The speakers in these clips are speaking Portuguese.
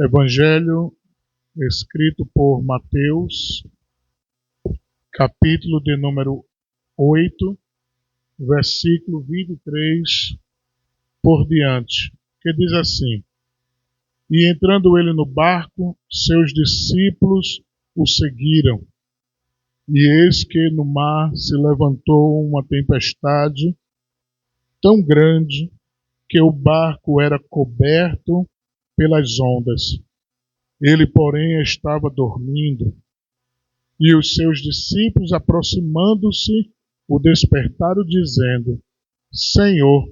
Evangelho escrito por Mateus, capítulo de número 8, versículo 23 por diante, que diz assim: E entrando ele no barco, seus discípulos o seguiram. E eis que no mar se levantou uma tempestade tão grande que o barco era coberto pelas ondas. Ele, porém, estava dormindo. E os seus discípulos, aproximando-se, o despertaram, dizendo: Senhor,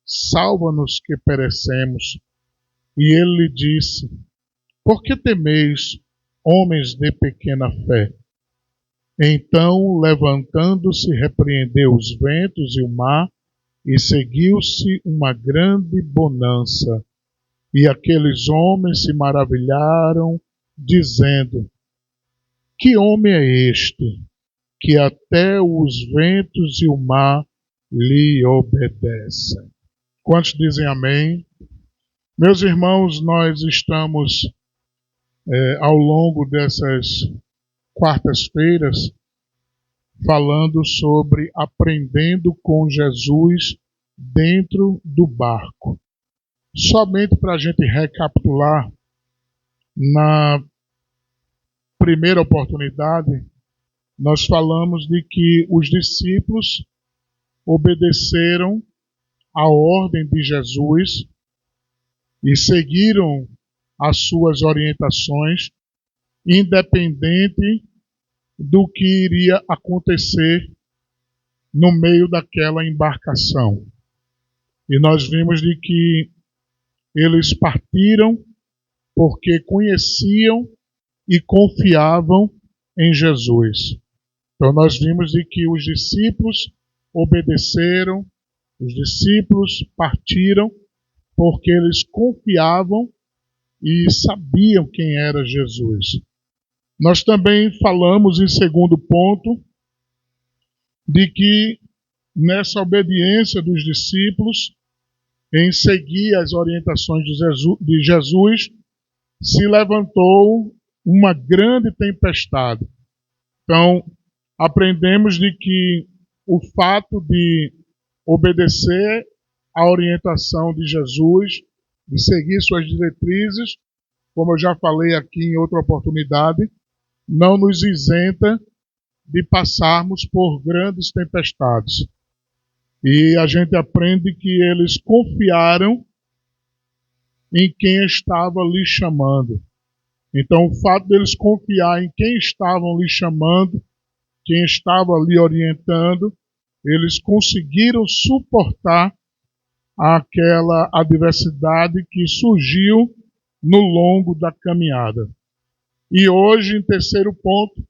salva-nos que perecemos. E ele lhe disse: Por que temeis, homens de pequena fé? Então, levantando-se, repreendeu os ventos e o mar, e seguiu-se uma grande bonança. E aqueles homens se maravilharam, dizendo: Que homem é este, que até os ventos e o mar lhe obedecem? Quantos dizem amém? Meus irmãos, nós estamos ao longo dessas quartas-feiras falando sobre aprendendo com Jesus dentro do barco. Somente para a gente recapitular, na primeira oportunidade, nós falamos de que os discípulos obedeceram à ordem de Jesus e seguiram as suas orientações, independente do que iria acontecer no meio daquela embarcação. E nós vimos de que eles partiram porque conheciam e confiavam em Jesus. Então nós vimos de que os discípulos obedeceram, os discípulos partiram porque eles confiavam e sabiam quem era Jesus. Nós também falamos, em segundo ponto, de que nessa obediência dos discípulos, em seguir as orientações de Jesus, se levantou uma grande tempestade. Então, aprendemos de que o fato de obedecer à orientação de Jesus, de seguir suas diretrizes, como eu já falei aqui em outra oportunidade, não nos isenta de passarmos por grandes tempestades. E a gente aprende que eles confiaram em quem estava lhe chamando. Então, o fato deles confiar em quem estavam lhe chamando, quem estava lhe orientando, eles conseguiram suportar aquela adversidade que surgiu no longo da caminhada. E hoje, em terceiro ponto,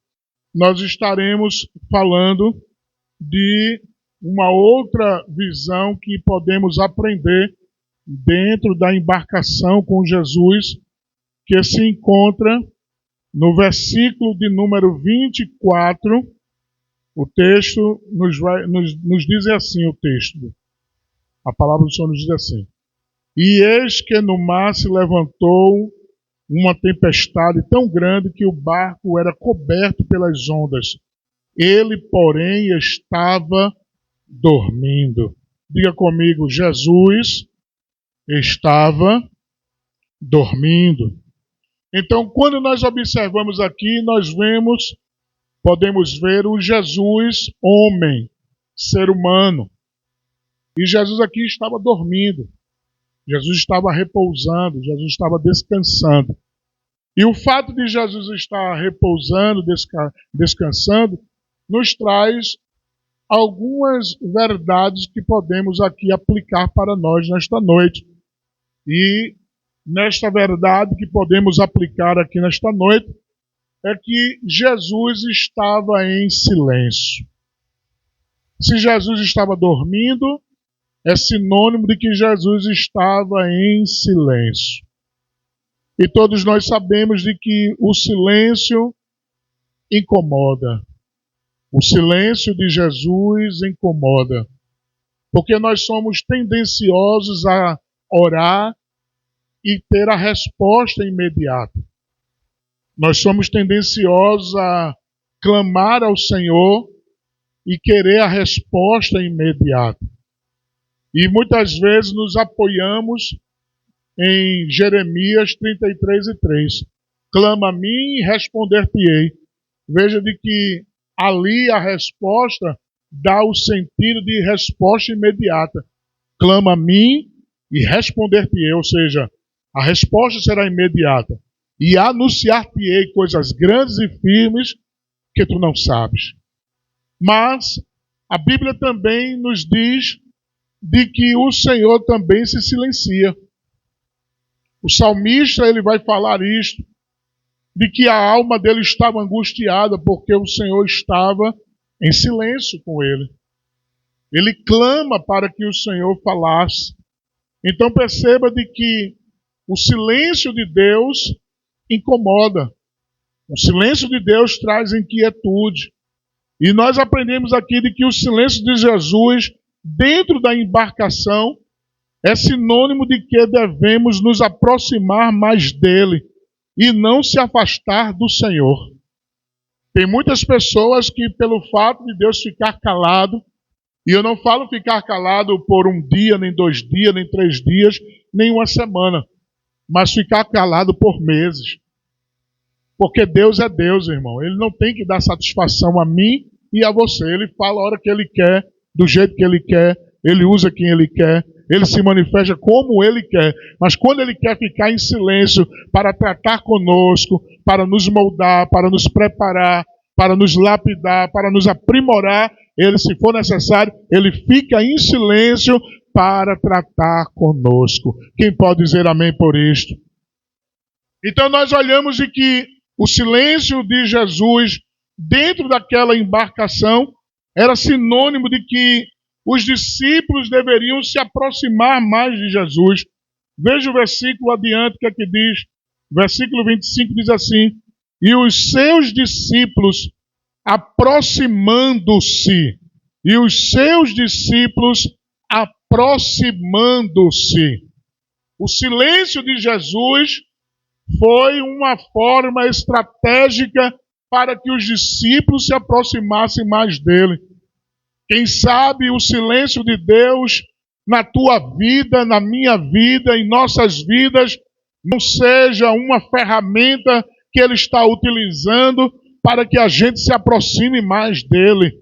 nós estaremos falando de uma outra visão que podemos aprender dentro da embarcação com Jesus, que se encontra no versículo de número 24. O texto nos diz assim, o texto. A palavra do Senhor nos diz assim: E eis que no mar se levantou uma tempestade tão grande que o barco era coberto pelas ondas. Ele, porém, estava dormindo. Diga comigo: Jesus estava dormindo. Então, quando nós observamos aqui, nós podemos ver o Jesus homem, ser humano. E Jesus aqui estava dormindo. Jesus estava repousando, Jesus estava descansando. E o fato de Jesus estar repousando, descansando, nos traz algumas verdades que podemos aqui aplicar para nós nesta noite. E nesta verdade que podemos aplicar aqui nesta noite é que Jesus estava em silêncio. Se Jesus estava dormindo, é sinônimo de que Jesus estava em silêncio. E todos nós sabemos de que o silêncio incomoda. O silêncio de Jesus incomoda. Porque nós somos tendenciosos a orar e ter a resposta imediata. Nós somos tendenciosos a clamar ao Senhor e querer a resposta imediata. E muitas vezes nos apoiamos em Jeremias 33:3. Clama a mim e responder-te-ei. Veja de que ali a resposta dá o sentido de resposta imediata. Clama a mim e responder-te-ei, ou seja, a resposta será imediata. E anunciar-te-ei coisas grandes e firmes que tu não sabes. Mas a Bíblia também nos diz de que o Senhor também se silencia. O salmista ele vai falar isto, de que a alma dele estava angustiada porque o Senhor estava em silêncio com ele. Ele clama para que o Senhor falasse. Então perceba de que o silêncio de Deus incomoda. O silêncio de Deus traz inquietude. E nós aprendemos aqui de que o silêncio de Jesus dentro da embarcação é sinônimo de que devemos nos aproximar mais dele e não se afastar do Senhor. Tem muitas pessoas que, pelo fato de Deus ficar calado, e eu não falo ficar calado por um dia, nem 2 dias, nem 3 dias, nem 1 semana, mas ficar calado por meses. Porque Deus é Deus, irmão. Ele não tem que dar satisfação a mim e a você. Ele fala a hora que ele quer, do jeito que ele quer, ele usa quem ele quer, ele se manifesta como ele quer. Mas quando ele quer ficar em silêncio para tratar conosco, para nos moldar, para nos preparar, para nos lapidar, para nos aprimorar, ele, se for necessário, ele fica em silêncio para tratar conosco. Quem pode dizer amém por isto? Então nós olhamos de que o silêncio de Jesus dentro daquela embarcação era sinônimo de que os discípulos deveriam se aproximar mais de Jesus. Veja o versículo adiante, que aqui diz, versículo 25 diz assim: e os seus discípulos aproximando-se, o silêncio de Jesus foi uma forma estratégica para que os discípulos se aproximassem mais dele. Quem sabe o silêncio de Deus na tua vida, na minha vida, em nossas vidas, não seja uma ferramenta que ele está utilizando para que a gente se aproxime mais dele.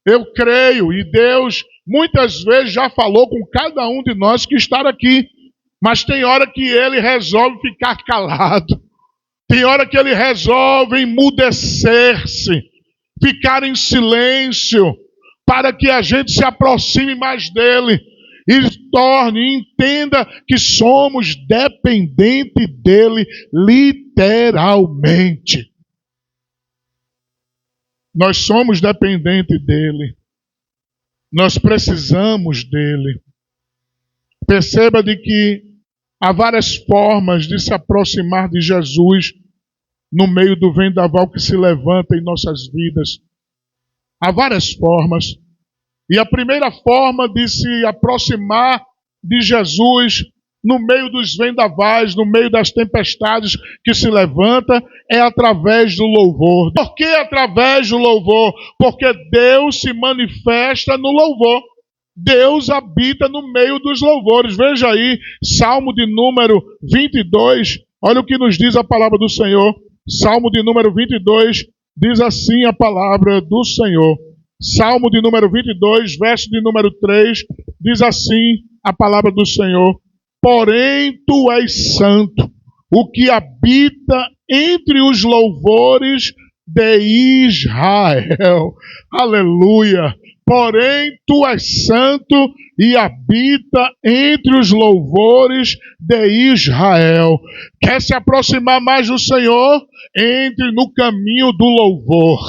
Eu creio, e Deus muitas vezes já falou com cada um de nós que está aqui, mas tem hora que ele resolve ficar calado. Tem hora que ele resolve emudecer-se, ficar em silêncio, para que a gente se aproxime mais dele e entenda que somos dependentes dele, literalmente. Nós somos dependentes dele. Nós precisamos dele. Perceba de que há várias formas de se aproximar de Jesus no meio do vendaval que se levanta em nossas vidas. Há várias formas. E a primeira forma de se aproximar de Jesus no meio dos vendavais, no meio das tempestades que se levanta, é através do louvor. Por que através do louvor? Porque Deus se manifesta no louvor. Deus habita no meio dos louvores. Veja aí, Salmo de número 22. Olha o que nos diz a palavra do Senhor. Salmo de número 22, diz assim a palavra do Senhor. Salmo de número 22, verso de número 3, diz assim a palavra do Senhor: porém tu és santo, o que habita entre os louvores de Israel. Aleluia! Porém tu és santo e habita entre os louvores de Israel. Quer se aproximar mais do Senhor? Entre no caminho do louvor.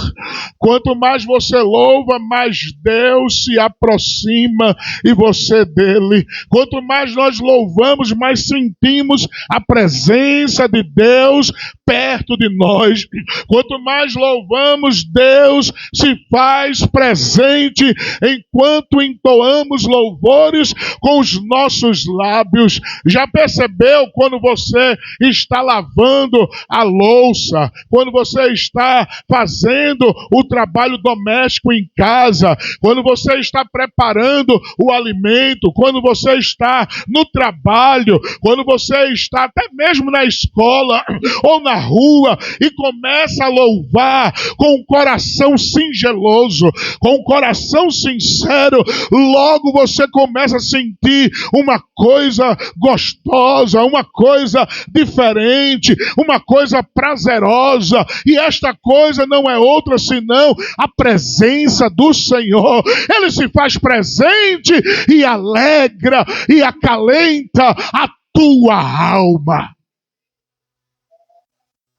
Quanto mais você louva, mais Deus se aproxima e você dele. Quanto mais nós louvamos, mais sentimos a presença de Deus perto de nós. Quanto mais louvamos, Deus se faz presente enquanto entoamos louvor louvores com os nossos lábios. Já percebeu quando você está lavando a louça, quando você está fazendo o trabalho doméstico em casa, quando você está preparando o alimento, quando você está no trabalho, quando você está até mesmo na escola ou na rua e começa a louvar com um coração singeloso, com um coração sincero, logo você começa a sentir uma coisa gostosa, uma coisa diferente, uma coisa prazerosa, e esta coisa não é outra senão a presença do Senhor. Ele se faz presente e alegra e acalenta a tua alma.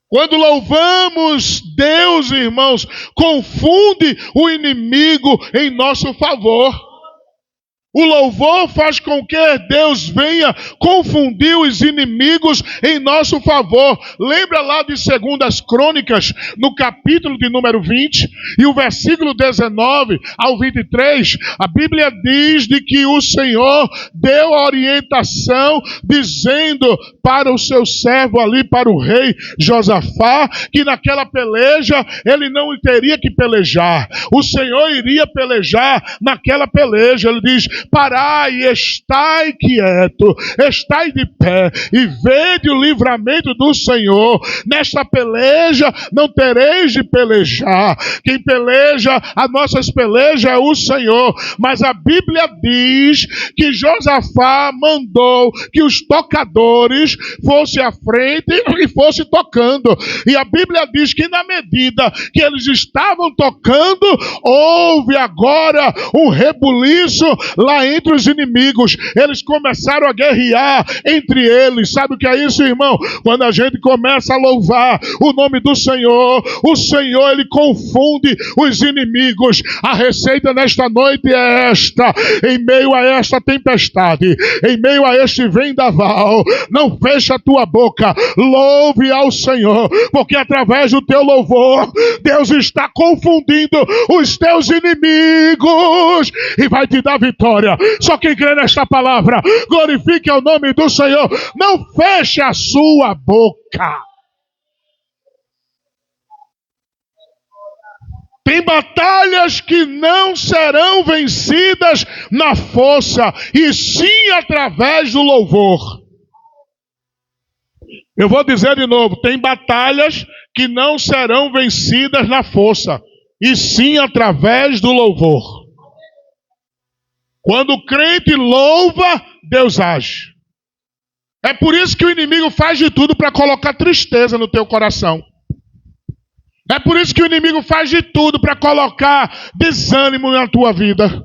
Quando louvamos Deus, irmãos, confunde o inimigo em nosso favor. O louvor faz com que Deus venha confundir os inimigos em nosso favor. Lembra lá de 2 Crônicas, no capítulo de número 20, e o versículo 19 ao 23, a Bíblia diz de que o Senhor deu a orientação, dizendo para o seu servo ali, para o rei Josafá, que naquela peleja ele não teria que pelejar. O Senhor iria pelejar naquela peleja. Ele diz: parai, estai quieto, estai de pé e vede o livramento do Senhor. Nesta peleja não tereis de pelejar. Quem peleja as nossas pelejas é o Senhor. Mas a Bíblia diz que Josafá mandou que os tocadores fossem à frente e fossem tocando. E a Bíblia diz que na medida que eles estavam tocando, houve agora um rebuliço lá entre os inimigos. Eles começaram a guerrear entre eles. Sabe o que é isso, irmão? Quando a gente começa a louvar o nome do Senhor, o Senhor, ele confunde os inimigos. A receita nesta noite é esta: em meio a esta tempestade, em meio a este vendaval, não fecha a tua boca, louve ao Senhor, porque através do teu louvor, Deus está confundindo os teus inimigos e vai te dar vitória. Só quem crê nesta palavra, glorifique o nome do Senhor. Não feche a sua boca. Tem batalhas que não serão vencidas na força, e sim através do louvor. Eu vou dizer de novo: tem batalhas que não serão vencidas na força, e sim através do louvor. Quando o crente louva, Deus age. É por isso que o inimigo faz de tudo para colocar tristeza no teu coração. É por isso que o inimigo faz de tudo para colocar desânimo na tua vida.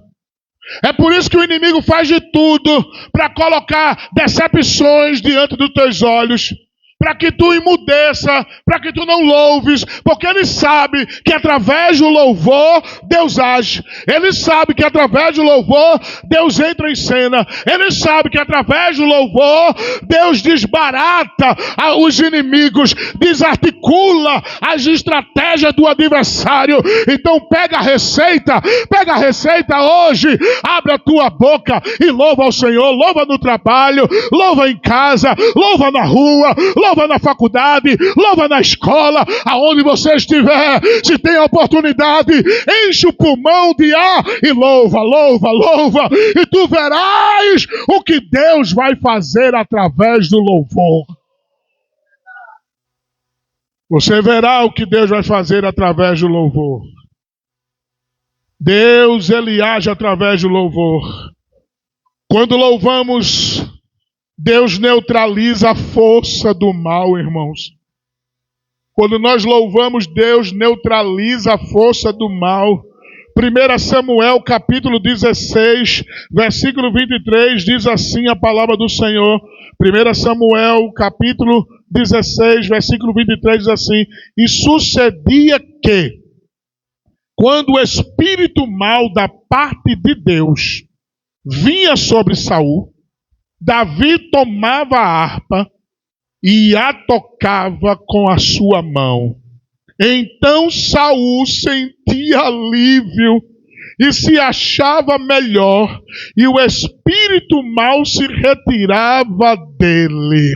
É por isso que o inimigo faz de tudo para colocar decepções diante dos teus olhos, para que tu emudeça, para que tu não louves, porque ele sabe que através do louvor Deus age. Ele sabe que através do louvor Deus entra em cena. Ele sabe que através do louvor Deus desbarata os inimigos, desarticula as estratégias do adversário. Então pega a receita hoje, abre a tua boca e louva ao Senhor. Louva no trabalho, louva em casa, louva na rua, louva na faculdade, louva na escola, aonde você estiver. Se tem a oportunidade, enche o pulmão de ar e louva, louva, louva, e tu verás o que Deus vai fazer através do louvor. Você verá o que Deus vai fazer através do louvor. Deus, ele age através do louvor. Quando louvamos, Deus neutraliza a força do mal, irmãos. Quando nós louvamos, Deus neutraliza a força do mal. 1 Samuel capítulo 16, versículo 23, diz assim a palavra do Senhor. 1 Samuel capítulo 16, versículo 23, diz assim: e sucedia que, quando o espírito mau da parte de Deus vinha sobre Saul, Davi tomava a harpa e a tocava com a sua mão. Então Saul sentia alívio e se achava melhor, e o espírito mau se retirava dele.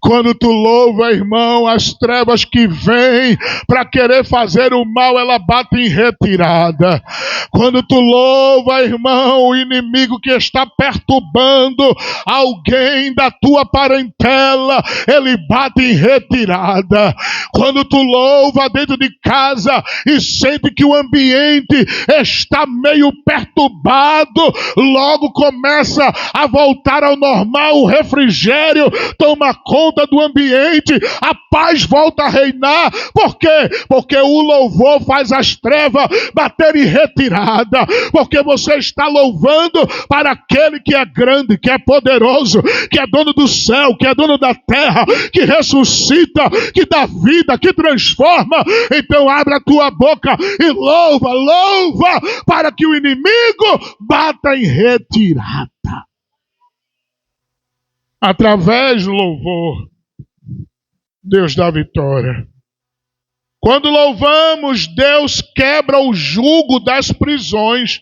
Quando tu louva, irmão, as trevas que vêm para querer fazer o mal, ela bate em retirada. Quando tu louva, irmão, o inimigo que está perturbando alguém da tua parentela, ele bate em retirada. Quando tu louva dentro de casa e sente que o ambiente está meio perturbado, logo começa a voltar ao normal, o refrigério toma conta do ambiente, a paz volta a reinar. Por quê? Porque o louvor faz as trevas bater em retirada, porque você está louvando para aquele que é grande, que é poderoso, que é dono do céu, que é dono da terra, que ressuscita, que dá vida, que transforma. Então abre a tua boca e louva, louva, para que o inimigo bata em retirada. Através do louvor, Deus dá vitória. Quando louvamos, Deus quebra o jugo das prisões.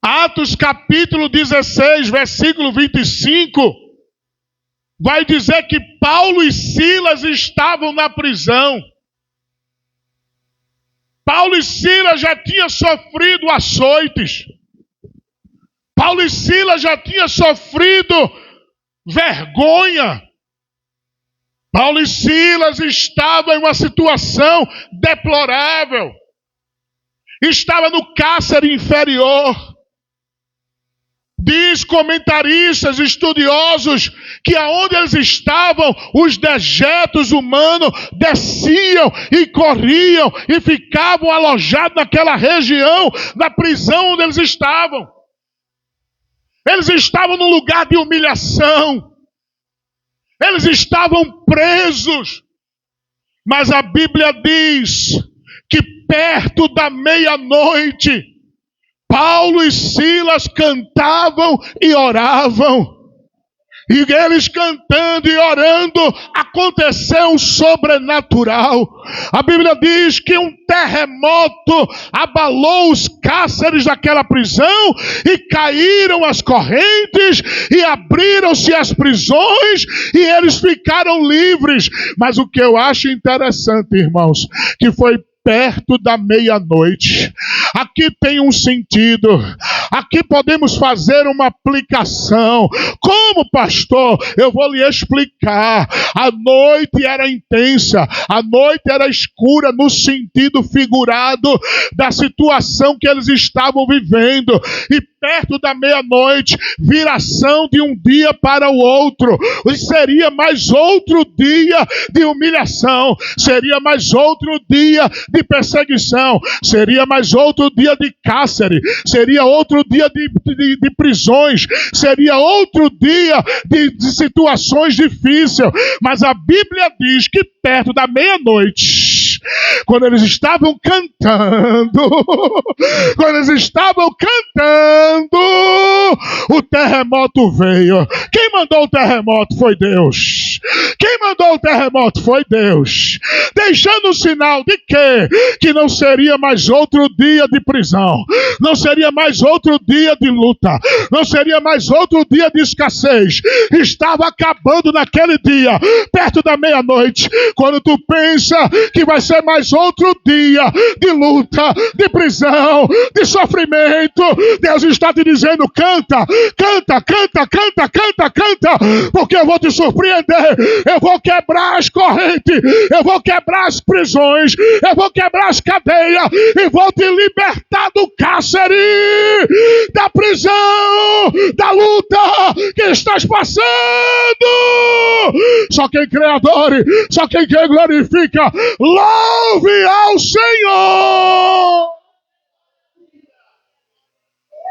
Atos capítulo 16, versículo 25, vai dizer que Paulo e Silas estavam na prisão. Paulo e Silas já tinham sofrido açoites. Paulo e Silas já tinham sofrido vergonha. Paulo e Silas estavam em uma situação deplorável. Estava no cárcere inferior. Diz comentaristas, estudiosos, que aonde eles estavam, os dejetos humanos desciam e corriam e ficavam alojados naquela região, na prisão onde eles estavam. Eles estavam num lugar de humilhação. Eles estavam presos. Mas a Bíblia diz que perto da meia-noite, Paulo e Silas cantavam e oravam. E eles cantando e orando, aconteceu um sobrenatural. A Bíblia diz que um terremoto abalou os cárceres daquela prisão, e caíram as correntes, e abriram-se as prisões, e eles ficaram livres. Mas o que eu acho interessante, irmãos, que foi perto da meia-noite. Aqui tem um sentido. Aqui podemos fazer uma aplicação. Como, pastor? Eu vou lhe explicar. A noite era intensa. A noite era escura no sentido figurado da situação que eles estavam vivendo. E perto da meia-noite, viração de um dia para o outro. E seria mais outro dia de humilhação. Seria mais outro dia de perseguição. Seria mais outro dia de cárcere. Seria outro dia de prisões. Seria outro dia de situações difíceis. Mas a Bíblia diz que perto da meia-noite, quando eles estavam cantando, o terremoto veio. Quem mandou o terremoto foi Deus. Quem mandou o terremoto foi Deus. Deixando o sinal de quê? Que não seria mais outro dia de prisão. Não seria mais outro dia de luta. Não seria mais outro dia de escassez. Estava acabando naquele dia, perto da meia-noite. Quando tu pensa que vai ser mais outro dia de luta, de prisão, de sofrimento, Deus está te dizendo: canta, canta, canta, canta, canta, canta, porque eu vou te surpreender. Eu vou quebrar as correntes, eu vou quebrar as prisões, eu vou quebrar as cadeias e vou te libertar do cárcere, da prisão, da luta que estás passando. Só quem crê adore, só quem crê glorifica. Louve ao Senhor.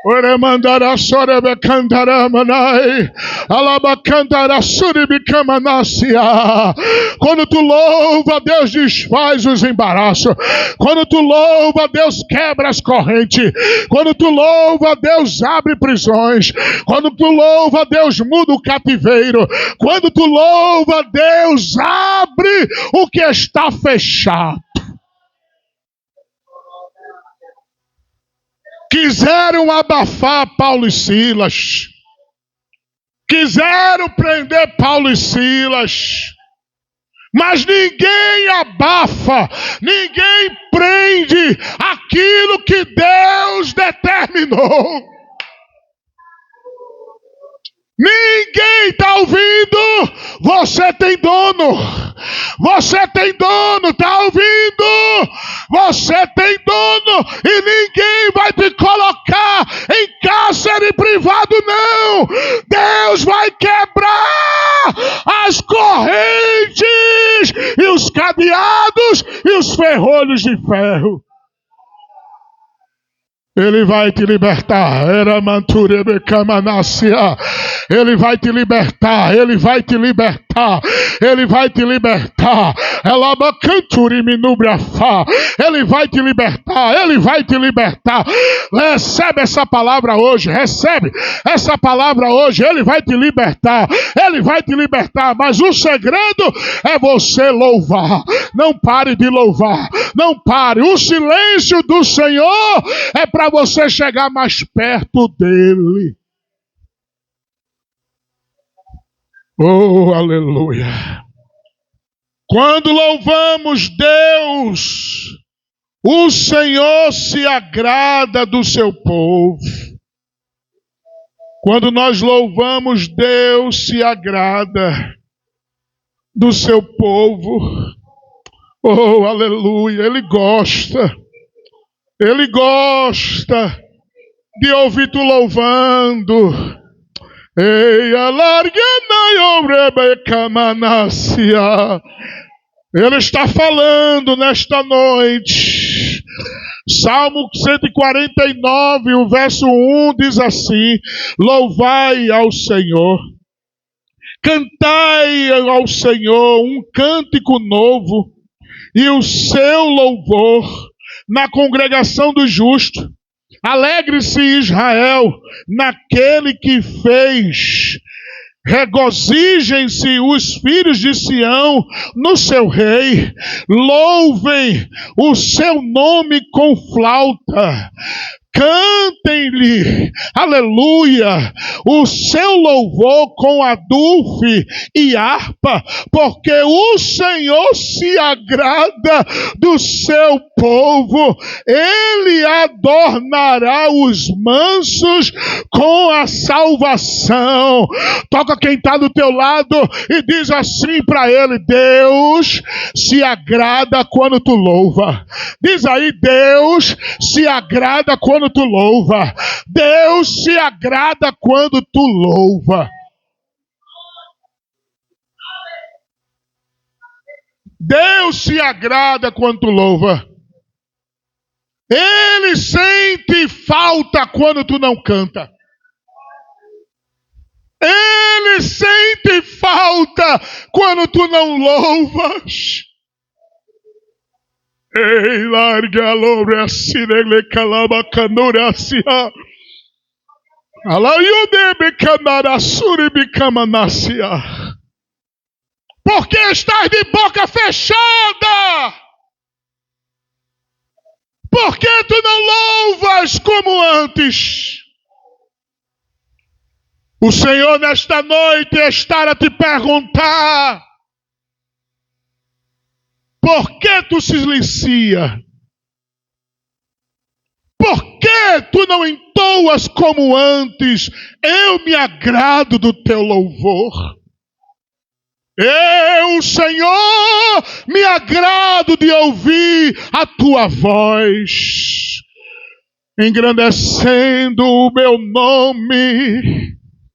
Oremandara sorebe cantaramanai, alabacantara suribicamanacia. Quando tu louva, Deus desfaz os embaraços. Quando tu louva, Deus quebra as correntes. Quando tu louva, Deus abre prisões. Quando tu louva, Deus muda o cativeiro. Quando tu louva, Deus abre o que está fechado. Quiseram abafar Paulo e Silas. Quiseram prender Paulo e Silas. Mas ninguém abafa, ninguém prende aquilo que Deus determinou. Ninguém está ouvindo. Você tem dono. Você tem dono, está ouvindo? Você tem dono e ninguém vai te colocar em cárcere privado, não. Deus vai quebrar as correntes e os cadeados e os ferrolhos de ferro. Ele vai te libertar. Ele vai te libertar. Ele vai te libertar. Ele vai te libertar. Ele vai te libertar. Ele vai te libertar. Recebe essa palavra hoje. Recebe essa palavra hoje. Ele vai te libertar. Ele vai te libertar. Mas o segredo é você louvar. Não pare de louvar. Não pare. O silêncio do Senhor é para você chegar mais perto dele. Oh, aleluia. Quando louvamos Deus, o Senhor se agrada do seu povo. Quando nós louvamos, Deus se agrada do seu povo. Oh, aleluia. Ele gosta de ouvir tu louvando. Ei, Ele está falando nesta noite. Salmo 149, o verso 1 diz assim: louvai ao Senhor, cantai ao Senhor um cântico novo, e o seu louvor na congregação dos justos. Alegre-se Israel naquele que fez. Regozijem-se os filhos de Sião no seu rei. Louvem o seu nome com flauta. Cantem-lhe, aleluia, o seu louvor com adulfe e harpa, porque o Senhor se agrada do seu povo. Ele adornará os mansos com a salvação. Toca quem está do teu lado e diz assim para ele: Deus se agrada quando tu louva. Diz aí: Deus se agrada quando tu louva. Deus se agrada quando tu louva. Deus se agrada quando tu louva. Ele sente falta quando tu não canta. Ele sente falta quando tu não louvas. Ei, larga a loura, sirele calaba canuracia. Alayudebe canarasuri bicamanacia. Porque estás de boca fechada? Por que tu não louvas como antes? O Senhor nesta noite está a te perguntar: por que tu se silencia? Por que tu não entoas como antes? Eu me agrado do teu louvor. Eu, Senhor, me agrado de ouvir a tua voz, engrandecendo o meu nome.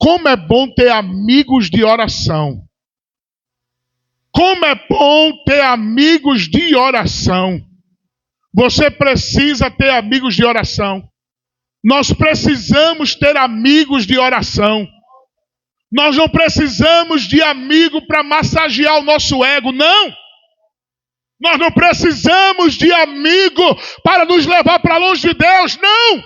Como é bom ter amigos de oração. Como é bom ter amigos de oração. Você precisa ter amigos de oração. Nós precisamos ter amigos de oração. Nós não precisamos de amigo para massagear o nosso ego, não. Nós não precisamos de amigo para nos levar para longe de Deus, não.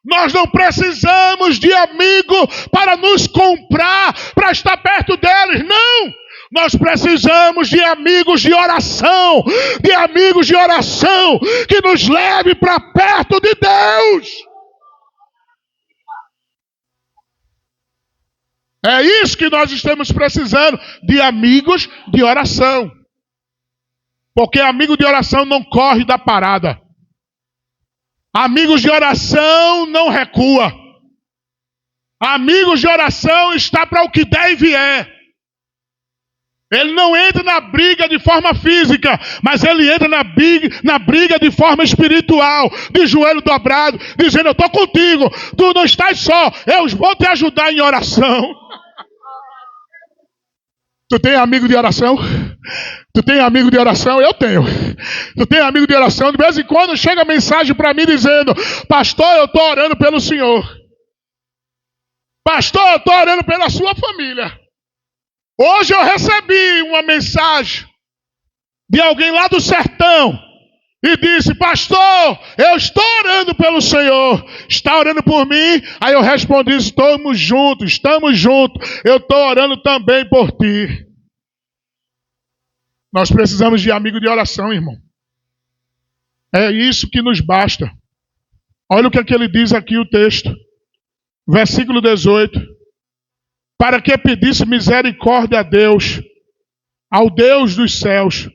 Nós não precisamos de amigo para nos comprar, para estar perto deles, não. Nós precisamos de amigos de oração que nos leve para perto de Deus. É isso que nós estamos precisando, de amigos de oração. Porque amigo de oração não corre da parada. Amigos de oração não recua. Amigos de oração está para o que der e vier. Ele não entra na briga de forma física, mas ele entra na briga de forma espiritual, de joelho dobrado, dizendo: eu estou contigo, tu não estás só, eu vou te ajudar em oração. Tu tem amigo de oração? Tu tem amigo de oração? Eu tenho. Tu tem amigo de oração? De vez em quando chega mensagem para mim dizendo: pastor, eu estou orando pelo senhor. Pastor, eu estou orando pela sua família. Hoje eu recebi uma mensagem de alguém lá do sertão e disse: pastor, eu estou orando pelo senhor. Está orando por mim? Aí eu respondi: estamos juntos. Eu estou orando também por ti. Nós precisamos de amigo de oração, irmão. É isso que nos basta. Olha o que é que ele diz aqui, o texto. Versículo 18. Para que pedisse misericórdia a Deus, ao Deus dos céus,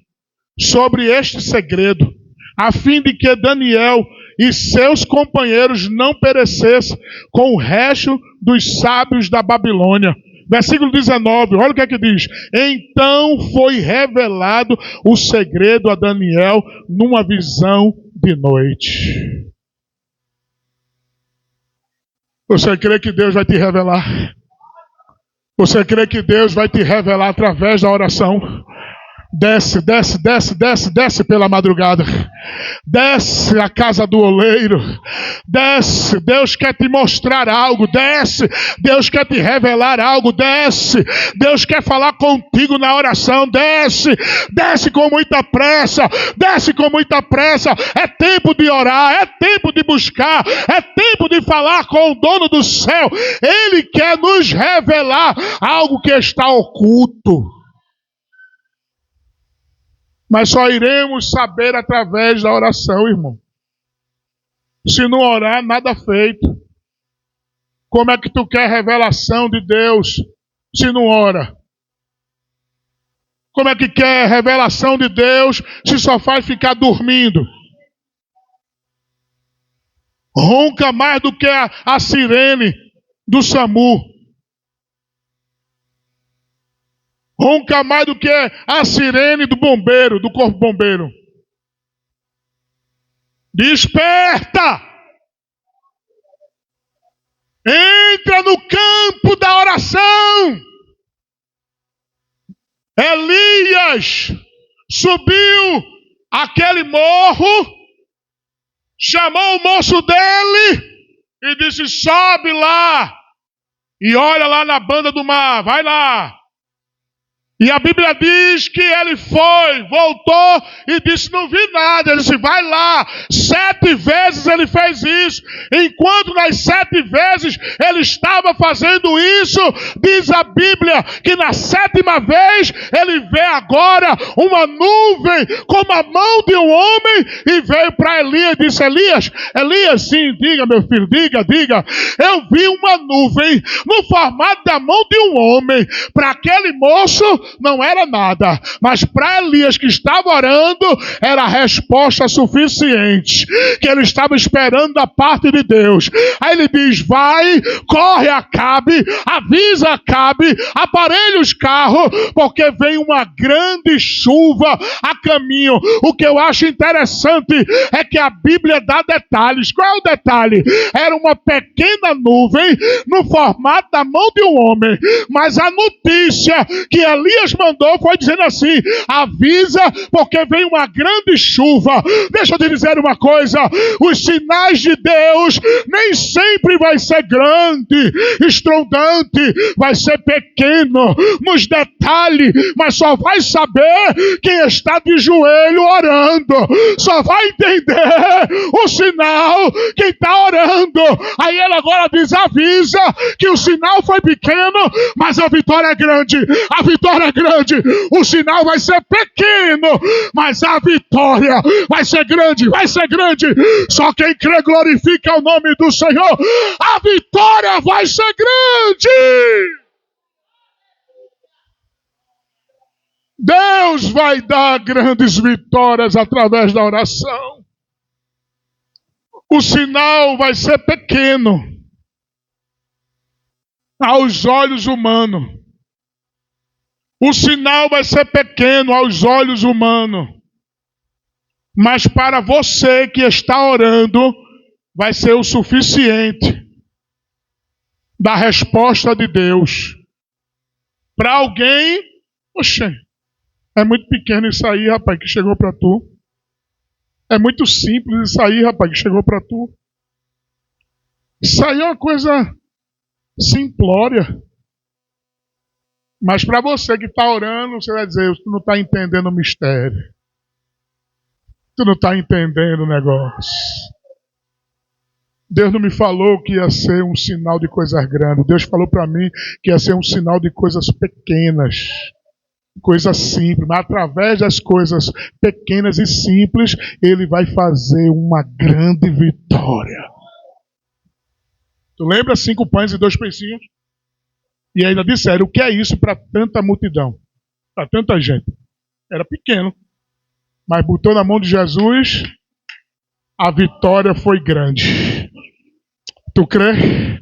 sobre este segredo, a fim de que Daniel e seus companheiros não perecessem com o resto dos sábios da Babilônia. Versículo 19, olha o que é que diz. Então foi revelado o segredo a Daniel numa visão de noite. Você crê que Deus vai te revelar? Você crê que Deus vai te revelar através da oração? Desce pela madrugada. Desce a casa do oleiro. Desce, Deus quer te mostrar algo. Desce, Deus quer te revelar algo. Desce, Deus quer falar contigo na oração. Desce com muita pressa. É tempo de orar, é tempo de buscar, é tempo de falar com o dono do céu. Ele quer nos revelar algo que está oculto. Mas só iremos saber através da oração, irmão. Se não orar, nada feito. Como é que tu quer revelação de Deus se não ora? Como é que quer revelação de Deus se só faz ficar dormindo? Ronca mais do que a sirene do SAMU. Ronca mais do que a sirene do bombeiro, do corpo bombeiro. Desperta! Entra no campo da oração. Elias subiu aquele morro, chamou o moço dele e disse: sobe lá e olha lá na banda do mar, vai lá. E a Bíblia diz que ele foi, voltou e disse: não vi nada. Ele disse: vai lá. 7 vezes ele fez isso. Enquanto nas 7 vezes ele estava fazendo isso, diz a Bíblia que na 7ª vez ele vê agora uma nuvem como a mão de um homem e veio para Elias e disse: Elias, sim, diga meu filho, diga. Eu vi uma nuvem no formato da mão de um homem. Para aquele moço, não era nada, mas para Elias que estava orando, era a resposta suficiente, que ele estava esperando da parte de Deus. Aí ele diz, vai, corre Acabe, avisa Acabe, aparelha os carros, porque vem uma grande chuva a caminho. O que eu acho interessante é que a Bíblia dá detalhes. Qual é o detalhe? Era uma pequena nuvem no formato da mão de um homem, mas a notícia que Elias mandou foi dizendo assim, avisa porque vem uma grande chuva. Deixa eu te dizer uma coisa, os sinais de Deus nem sempre vai ser grande, estrondante, vai ser pequeno nos detalhes, mas só vai saber quem está de joelho orando, só vai entender o sinal quem está orando. Aí ele agora diz, avisa que o sinal foi pequeno, mas a vitória é grande, a vitória é grande, o sinal vai ser pequeno, mas a vitória vai ser grande, vai ser grande. Só quem crê glorifica o nome do Senhor, a vitória vai ser grande. Deus vai dar grandes vitórias através da oração. O sinal vai ser pequeno aos olhos humanos. O sinal vai ser pequeno aos olhos humanos. Mas para você que está orando, vai ser o suficiente da resposta de Deus. Para alguém, poxa, é muito pequeno isso aí, rapaz, que chegou para tu. É muito simples isso aí, rapaz, que chegou para tu. Isso aí é uma coisa simplória. Mas para você que está orando, você vai dizer, tu não está entendendo o mistério. Tu não está entendendo o negócio. Deus não me falou que ia ser um sinal de coisas grandes. Deus falou para mim que ia ser um sinal de coisas pequenas. Coisas simples. Mas através das coisas pequenas e simples, Ele vai fazer uma grande vitória. Tu lembra 5 pães e 2 peixinhos? E ainda disseram, o que é isso para tanta multidão? Para tanta gente. Era pequeno. Mas botou na mão de Jesus, a vitória foi grande. Tu crê?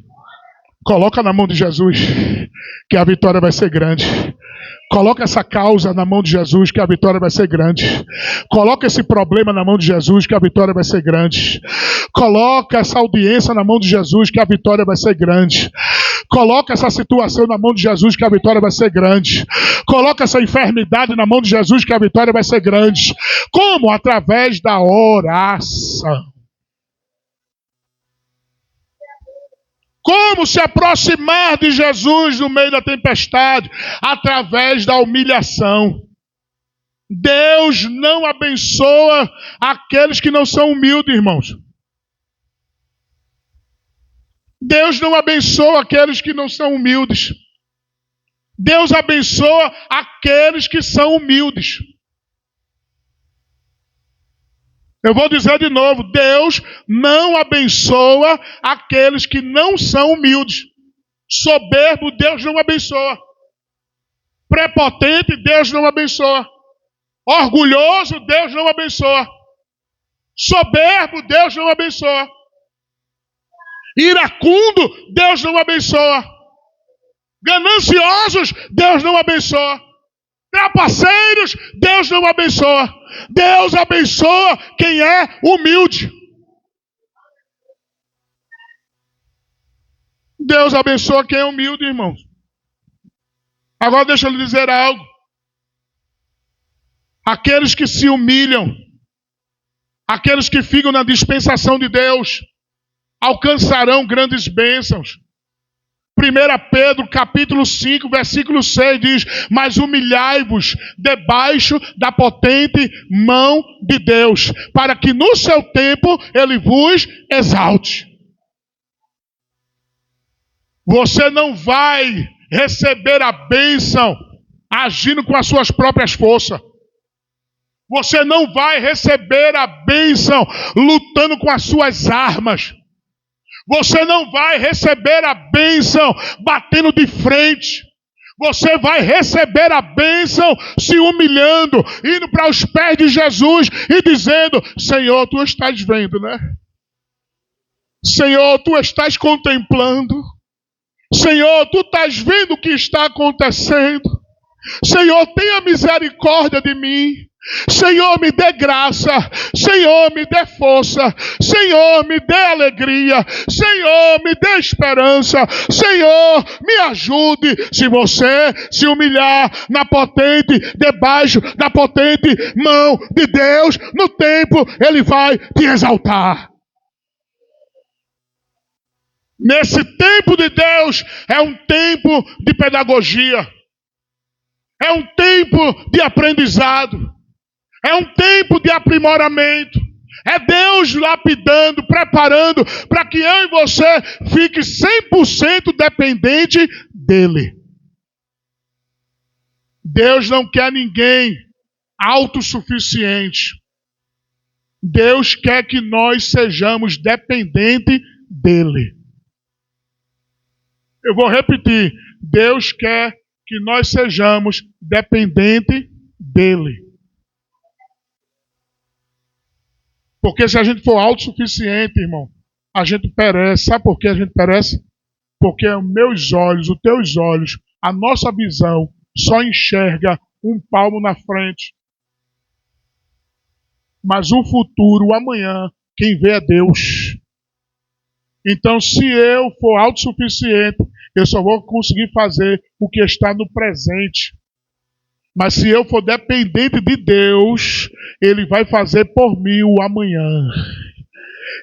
Coloca na mão de Jesus, que a vitória vai ser grande. Coloca essa causa na mão de Jesus, que a vitória vai ser grande. Coloca esse problema na mão de Jesus, que a vitória vai ser grande. Coloca essa audiência na mão de Jesus, que a vitória vai ser grande. Coloca essa situação na mão de Jesus, que a vitória vai ser grande. Coloca essa enfermidade na mão de Jesus, que a vitória vai ser grande. Como? Através da oração. Como se aproximar de Jesus no meio da tempestade? Através da humilhação. Deus não abençoa aqueles que não são humildes, irmãos. Deus não abençoa aqueles que não são humildes. Deus abençoa aqueles que são humildes. Eu vou dizer de novo, Deus não abençoa aqueles que não são humildes. Soberbo, Deus não abençoa. Prepotente, Deus não abençoa. Orgulhoso, Deus não abençoa. Soberbo, Deus não abençoa. Iracundo, Deus não abençoa. Gananciosos, Deus não abençoa. Trapaceiros, Deus não abençoa. Deus abençoa quem é humilde. Deus abençoa quem é humilde, irmãos. Agora deixa eu lhe dizer algo. Aqueles que se humilham, aqueles que ficam na dispensação de Deus, alcançarão grandes bênçãos. 1 Pedro capítulo 5, versículo 6 diz, mas humilhai-vos debaixo da potente mão de Deus, para que no seu tempo Ele vos exalte. Você não vai receber a bênção agindo com as suas próprias forças. Você não vai receber a bênção lutando com as suas armas. Você não vai receber a bênção batendo de frente. Você vai receber a bênção se humilhando, indo para os pés de Jesus e dizendo: Senhor, tu estás vendo, né? Senhor, tu estás contemplando. Senhor, tu estás vendo o que está acontecendo. Senhor, tenha misericórdia de mim. Senhor, me dê graça. Senhor, me dê força. Senhor, me dê alegria. Senhor, me dê esperança. Senhor, me ajude. Se você se humilhar debaixo da potente mão de Deus, no tempo Ele vai te exaltar. Nesse tempo de Deus é um tempo de pedagogia. É um tempo de aprendizado. É um tempo de aprimoramento. É Deus lapidando, preparando para que eu e você fique 100% dependente dEle. Deus não quer ninguém autossuficiente. Deus quer que nós sejamos dependentes dEle. Eu vou repetir. Deus quer que nós sejamos dependentes dEle. Porque se a gente for autossuficiente, irmão, a gente perece. Sabe por que a gente perece? Porque os meus olhos, os teus olhos, a nossa visão só enxerga um palmo na frente. Mas o futuro, o amanhã, quem vê é Deus. Então, se eu for autossuficiente, eu só vou conseguir fazer o que está no presente. Mas se eu for dependente de Deus, Ele vai fazer por mim o amanhã.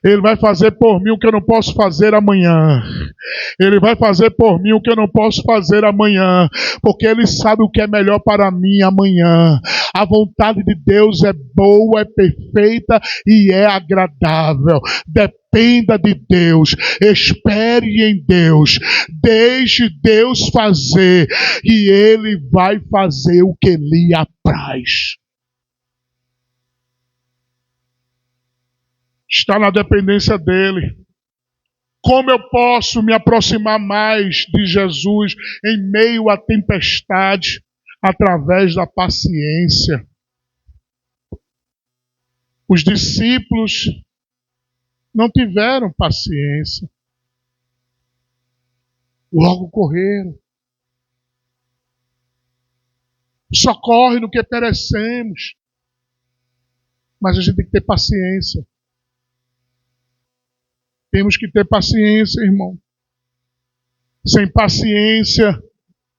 Ele vai fazer por mim o que eu não posso fazer amanhã. Ele vai fazer por mim o que eu não posso fazer amanhã. Porque Ele sabe o que é melhor para mim amanhã. A vontade de Deus é boa, é perfeita e é agradável. Dependa de Deus. Espere em Deus. Deixe Deus fazer. E Ele vai fazer o que lhe apraz. Está na dependência dEle. Como eu posso me aproximar mais de Jesus em meio à tempestade? Através da paciência. Os discípulos não tiveram paciência. Logo correram. Só corre no que perecemos. Mas a gente tem que ter paciência. Temos que ter paciência, irmão. Sem paciência,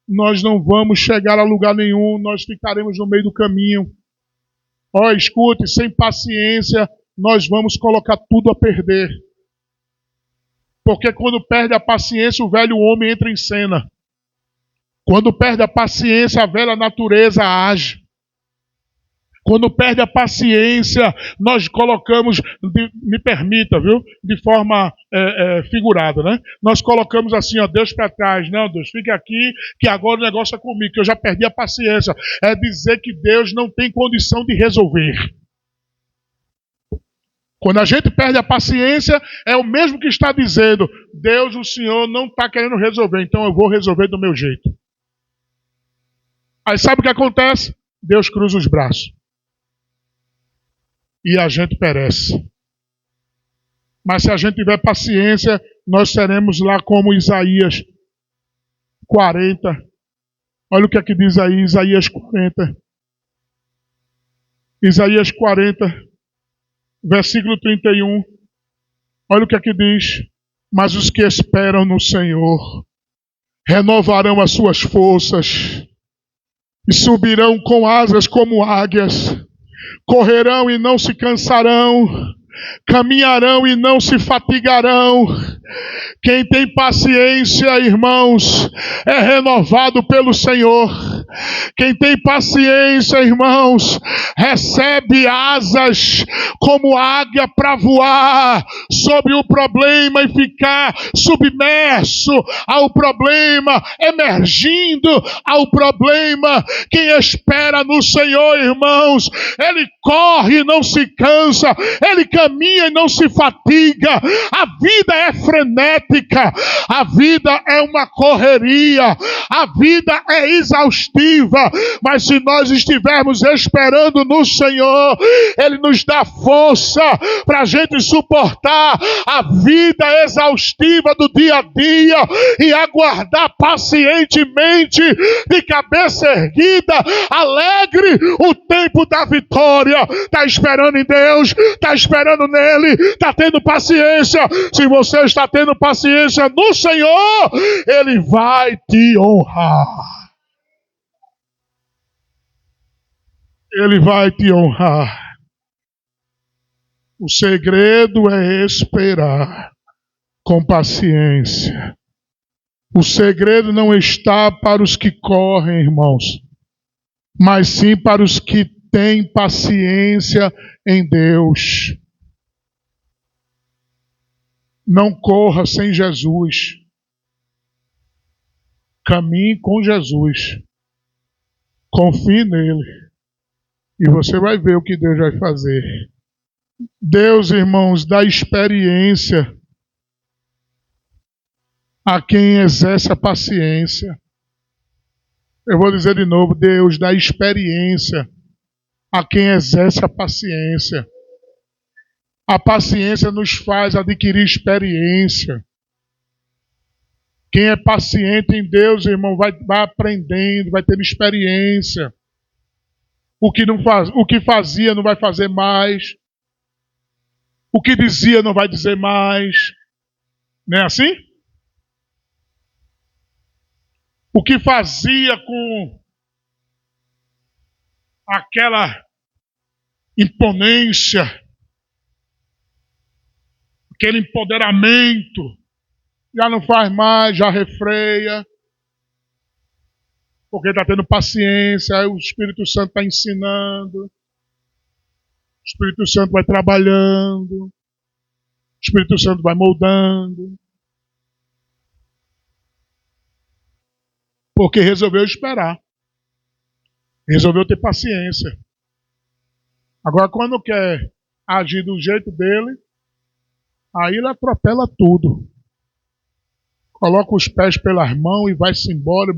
nós não vamos chegar a lugar nenhum, nós ficaremos no meio do caminho. Escute, sem paciência, nós vamos colocar tudo a perder. Porque quando perde a paciência, o velho homem entra em cena. Quando perde a paciência, a velha natureza age. Quando perde a paciência, nós colocamos, me permita, viu? De forma figurada, né? Nós colocamos assim, Deus para trás. Não, Deus, fica aqui, que agora o negócio é comigo, que eu já perdi a paciência. É dizer que Deus não tem condição de resolver. Quando a gente perde a paciência, é o mesmo que está dizendo: Deus, o Senhor não está querendo resolver, então eu vou resolver do meu jeito. Aí sabe o que acontece? Deus cruza os braços. E a gente perece. Mas se a gente tiver paciência, nós seremos lá como Isaías 40. Olha o que é que diz aí, Isaías 40. Isaías 40, versículo 31. Olha o que é que diz. Mas os que esperam no Senhor renovarão as suas forças e subirão com asas como águias. Correrão e não se cansarão, caminharão e não se fatigarão. Quem tem paciência, irmãos, é renovado pelo Senhor. Quem tem paciência, irmãos, recebe asas como águia para voar sobre o problema e ficar submerso ao problema, emergindo ao problema. Quem espera no Senhor, irmãos, ele corre e não se cansa, ele caminha e não se fatiga. A vida é frenética, a vida é uma correria, a vida é exaustiva, mas se nós estivermos esperando no Senhor, ele nos dá força para a gente suportar a vida exaustiva do dia a dia e aguardar pacientemente, de cabeça erguida, alegre, o tempo da vitória. Está esperando em Deus, está esperando nele, está tendo paciência. Se você está tendo paciência no Senhor, ele vai te honrar. Ele vai te honrar. O segredo é esperar com paciência. O segredo não está para os que correm, irmãos, mas sim para os que têm paciência em Deus. Não corra sem Jesus. Caminhe com Jesus. Confie nele. E você vai ver o que Deus vai fazer. Deus, irmãos, dá experiência a quem exerce a paciência. Eu vou dizer de novo, Deus dá experiência a quem exerce a paciência. A paciência nos faz adquirir experiência. Quem é paciente em Deus, irmão, vai aprendendo, vai tendo experiência. O que fazia não vai fazer mais. O que dizia não vai dizer mais. Não é assim? O que fazia com aquela imponência, aquele empoderamento, já não faz mais, já refreia, porque está tendo paciência, aí o Espírito Santo está ensinando, o Espírito Santo vai trabalhando, o Espírito Santo vai moldando, porque resolveu esperar, resolveu ter paciência. Agora, quando quer agir do jeito dele, aí ele atropela tudo. Coloca os pés pelas mãos e vai-se embora,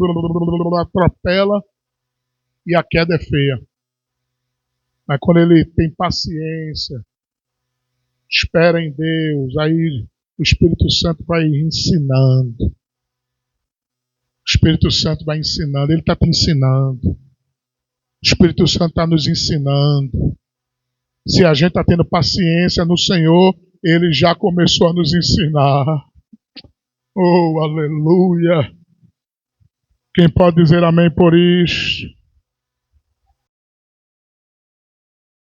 atropela, e a queda é feia. Mas quando ele tem paciência, espera em Deus, aí o Espírito Santo vai ensinando. O Espírito Santo vai ensinando, ele está te ensinando. O Espírito Santo está nos ensinando. Se a gente está tendo paciência no Senhor, ele já começou a nos ensinar. Oh, aleluia! Quem pode dizer amém por isso?